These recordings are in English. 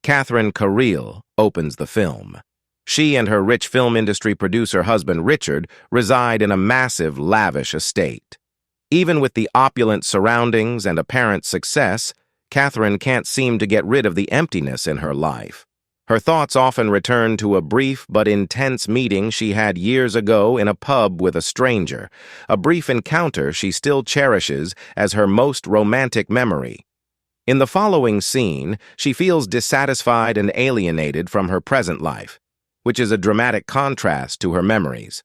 Catherine Carril opens the film. She and her rich film industry producer husband Richard reside in a massive, lavish estate. Even with the opulent surroundings and apparent success, Catherine can't seem to get rid of the emptiness in her life. Her thoughts often return to a brief but intense meeting she had years ago in a pub with a stranger, a brief encounter she still cherishes as her most romantic memory. In the following scene, she feels dissatisfied and alienated from her present life, which is a dramatic contrast to her memories.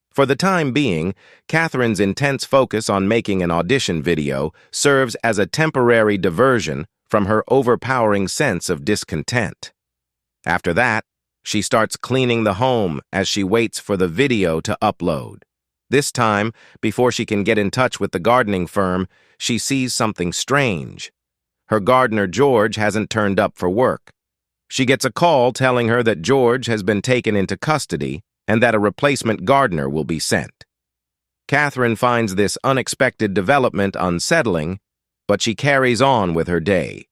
For the time being, Catherine's intense focus on making an audition video serves as a temporary diversion from her overpowering sense of discontent. After that, she starts cleaning the home as she waits for the video to upload. This time, before she can get in touch with the gardening firm, she sees something strange. Her gardener George hasn't turned up for work. She gets a call telling her that George has been taken into custody and that a replacement gardener will be sent. Catherine finds this unexpected development unsettling, but she carries on with her day.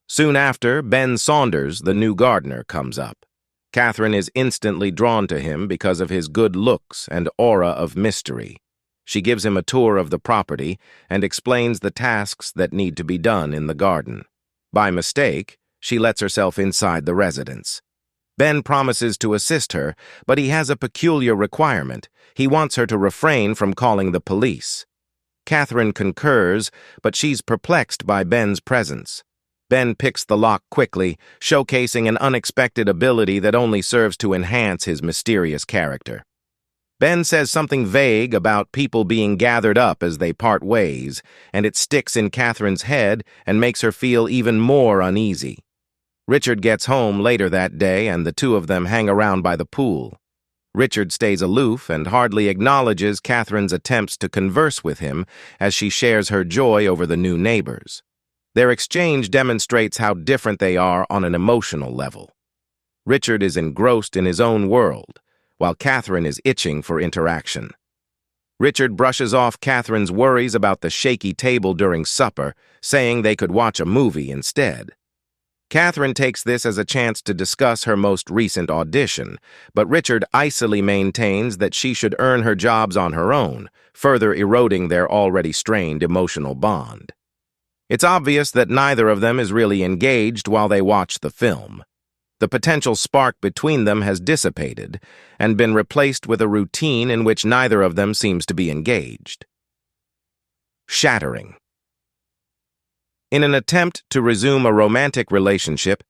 Soon after, Ben Saunders, the new gardener, comes up. Catherine is instantly drawn to him because of his good looks and aura of mystery. She gives him a tour of the property and explains the tasks that need to be done in the garden. By mistake, she lets herself inside the residence. Ben promises to assist her, but he has a peculiar requirement. He wants her to refrain from calling the police. Catherine concurs, but she's perplexed by Ben's presence. Ben picks the lock quickly, showcasing an unexpected ability that only serves to enhance his mysterious character. Ben says something vague about people being gathered up as they part ways, and it sticks in Catherine's head and makes her feel even more uneasy. Richard gets home later that day, and the two of them hang around by the pool. Richard stays aloof and hardly acknowledges Catherine's attempts to converse with him as she shares her joy over the new neighbors. Their exchange demonstrates how different they are on an emotional level. Richard is engrossed in his own world, while Catherine is itching for interaction. Richard brushes off Catherine's worries about the shaky table during supper, saying they could watch a movie instead. Catherine takes this as a chance to discuss her most recent audition, but Richard icily maintains that she should earn her jobs on her own, further eroding their already strained emotional bond. It's obvious that neither of them is really engaged while they watch the film. The potential spark between them has dissipated and been replaced with a routine in which neither of them seems to be engaged. Shattering. In an attempt to resume a romantic relationship,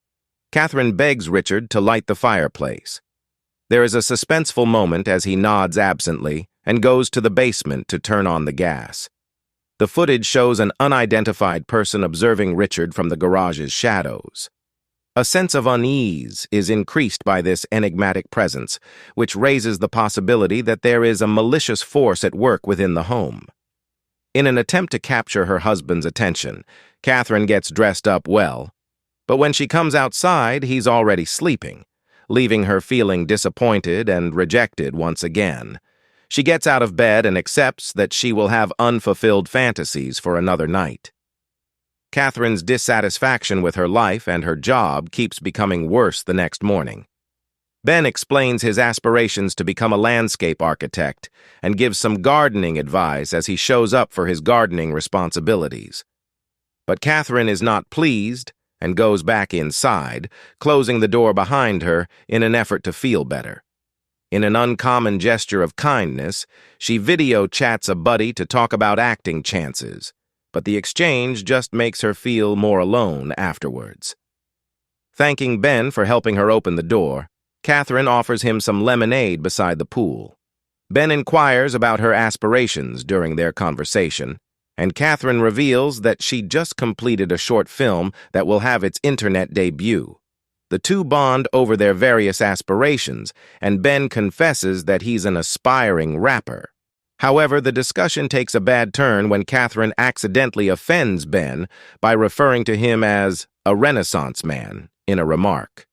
Catherine begs Richard to light the fireplace. There is a suspenseful moment as he nods absently and goes to the basement to turn on the gas. The footage shows an unidentified person observing Richard from the garage's shadows. A sense of unease is increased by this enigmatic presence, which raises the possibility that there is a malicious force at work within the home. In an attempt to capture her husband's attention, Catherine gets dressed up well, but when she comes outside, he's already sleeping, leaving her feeling disappointed and rejected once again. She gets out of bed and accepts that she will have unfulfilled fantasies for another night. Catherine's dissatisfaction with her life and her job keeps becoming worse the next morning. Ben explains his aspirations to become a landscape architect and gives some gardening advice as he shows up for his gardening responsibilities. But Catherine is not pleased and goes back inside, closing the door behind her in an effort to feel better. In an uncommon gesture of kindness, she video chats a buddy to talk about acting chances, but the exchange just makes her feel more alone afterwards. Thanking Ben for helping her open the door, Catherine offers him some lemonade beside the pool. Ben inquires about her aspirations during their conversation, and Catherine reveals that she just completed a short film that will have its internet debut. The two bond over their various aspirations, and Ben confesses that he's an aspiring rapper. However, the discussion takes a bad turn when Catherine accidentally offends Ben by referring to him as a Renaissance man in a remark.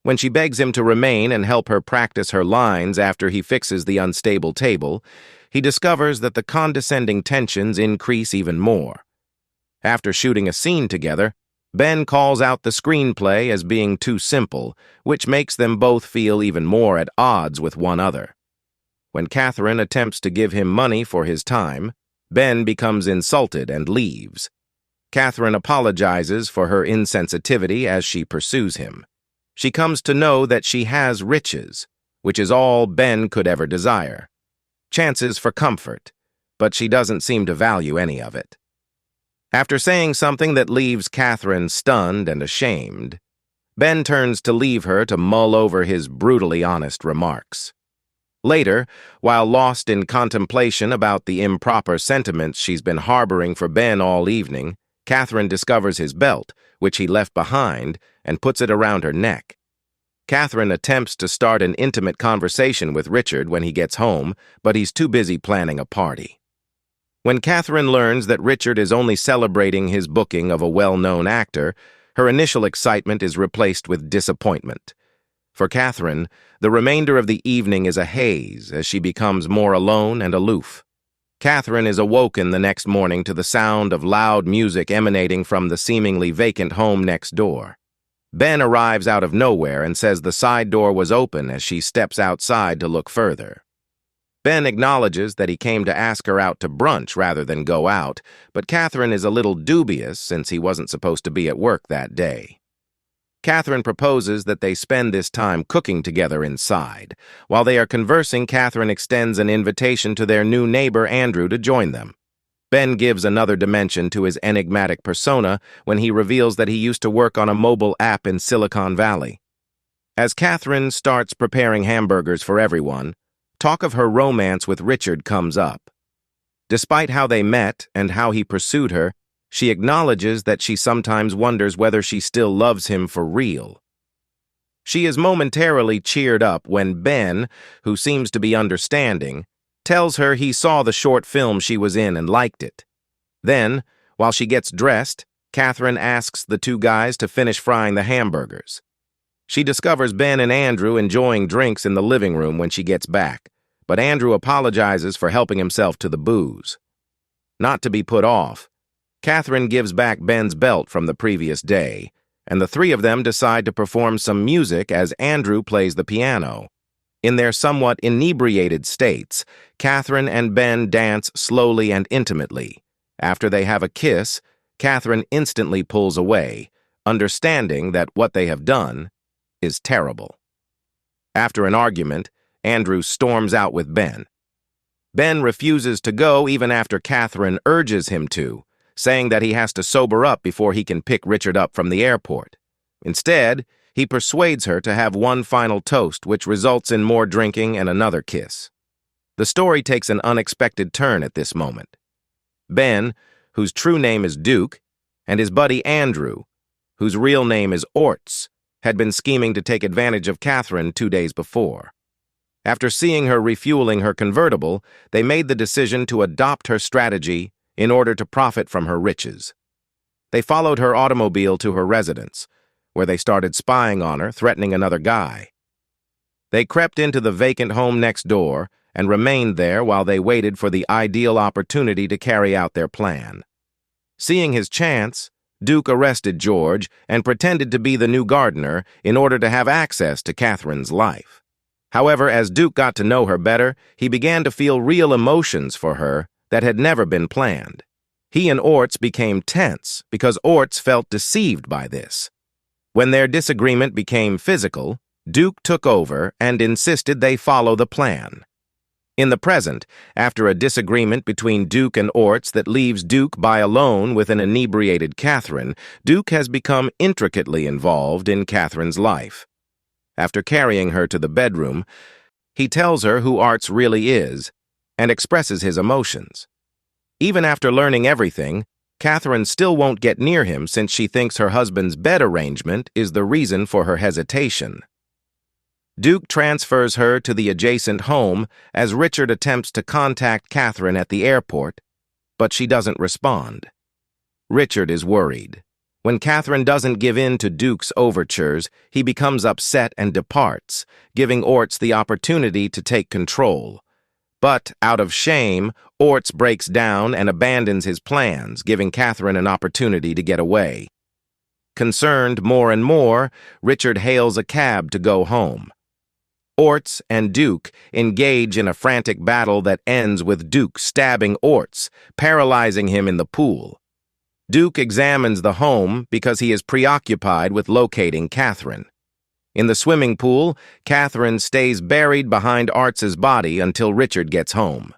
When she begs him to remain and help her practice her lines after he fixes the unstable table, he discovers that the condescending tensions increase even more. After shooting a scene together, Ben calls out the screenplay as being too simple, which makes them both feel even more at odds with one another. When Catherine attempts to give him money for his time, Ben becomes insulted and leaves. Catherine apologizes for her insensitivity as she pursues him. She comes to know that she has riches, which is all Ben could ever desire. Chances for comfort, but she doesn't seem to value any of it. After saying something that leaves Catherine stunned and ashamed, Ben turns to leave her to mull over his brutally honest remarks. Later, while lost in contemplation about the improper sentiments she's been harboring for Ben all evening, Catherine discovers his belt, which he left behind, and puts it around her neck. Catherine attempts to start an intimate conversation with Richard when he gets home, but he's too busy planning a party. When Catherine learns that Richard is only celebrating his booking of a well-known actor, her initial excitement is replaced with disappointment. For Catherine, the remainder of the evening is a haze as she becomes more alone and aloof. Catherine is awoken the next morning to the sound of loud music emanating from the seemingly vacant home next door. Ben arrives out of nowhere and says the side door was open as she steps outside to look further. Ben acknowledges that he came to ask her out to brunch rather than go out, but Catherine is a little dubious since he wasn't supposed to be at work that day. Catherine proposes that they spend this time cooking together inside. While they are conversing, Catherine extends an invitation to their new neighbor Andrew to join them. Ben gives another dimension to his enigmatic persona when he reveals that he used to work on a mobile app in Silicon Valley. As Catherine starts preparing hamburgers for everyone, talk of her romance with Richard comes up. Despite how they met and how he pursued her, she acknowledges that she sometimes wonders whether she still loves him for real. She is momentarily cheered up when Ben, who seems to be understanding, tells her he saw the short film she was in and liked it. Then, while she gets dressed, Catherine asks the two guys to finish frying the hamburgers. She discovers Ben and Andrew enjoying drinks in the living room when she gets back, but Andrew apologizes for helping himself to the booze. Not to be put off, Catherine gives back Ben's belt from the previous day, and the three of them decide to perform some music as Andrew plays the piano. In their somewhat inebriated states, Catherine and Ben dance slowly and intimately. After they have a kiss, Catherine instantly pulls away, understanding that what they have done is terrible. After an argument, Andrew storms out with Ben. Ben refuses to go even after Catherine urges him to, saying that he has to sober up before he can pick Richard up from the airport. Instead, he persuades her to have one final toast, which results in more drinking and another kiss. The story takes an unexpected turn at this moment. Ben, whose true name is Duke, and his buddy Andrew, whose real name is Orts, had been scheming to take advantage of Catherine 2 days before. After seeing her refueling her convertible, they made the decision to adopt her strategy in order to profit from her riches. They followed her automobile to her residence, where they started spying on her, threatening another guy. They crept into the vacant home next door and remained there while they waited for the ideal opportunity to carry out their plan. Seeing his chance, Duke arrested George and pretended to be the new gardener in order to have access to Catherine's life. However, as Duke got to know her better, he began to feel real emotions for her that had never been planned. He and Orts became tense because Orts felt deceived by this. When their disagreement became physical, Duke took over and insisted they follow the plan. In the present, after a disagreement between Duke and Orts that leaves Duke by alone with an inebriated Catherine, Duke has become intricately involved in Catherine's life. After carrying her to the bedroom, he tells her who Orts really is and expresses his emotions. Even after learning everything, Catherine still won't get near him since she thinks her husband's bed arrangement is the reason for her hesitation. Duke transfers her to the adjacent home as Richard attempts to contact Catherine at the airport, but she doesn't respond. Richard is worried. When Catherine doesn't give in to Duke's overtures, he becomes upset and departs, giving Orts the opportunity to take control. But, out of shame, Orts breaks down and abandons his plans, giving Catherine an opportunity to get away. Concerned more and more, Richard hails a cab to go home. Orts and Duke engage in a frantic battle that ends with Duke stabbing Orts, paralyzing him in the pool. Duke examines the home because he is preoccupied with locating Catherine. In the swimming pool, Catherine stays buried behind Arts's body until Richard gets home.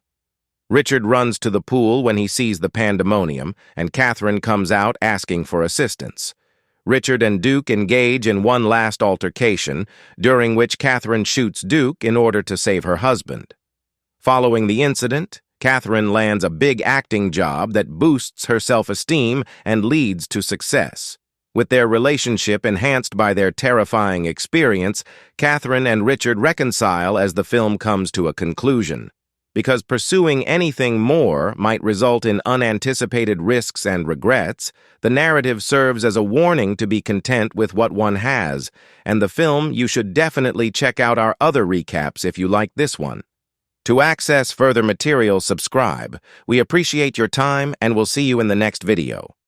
Richard runs to the pool when he sees the pandemonium, and Catherine comes out asking for assistance. Richard and Duke engage in one last altercation, during which Catherine shoots Duke in order to save her husband. Following the incident, Catherine lands a big acting job that boosts her self-esteem and leads to success. With their relationship enhanced by their terrifying experience, Catherine and Richard reconcile as the film comes to a conclusion. Because pursuing anything more might result in unanticipated risks and regrets, the narrative serves as a warning to be content with what one has, and the film you should definitely check out our other recaps if you like this one. To access further material, subscribe. We appreciate your time and we'll see you in the next video.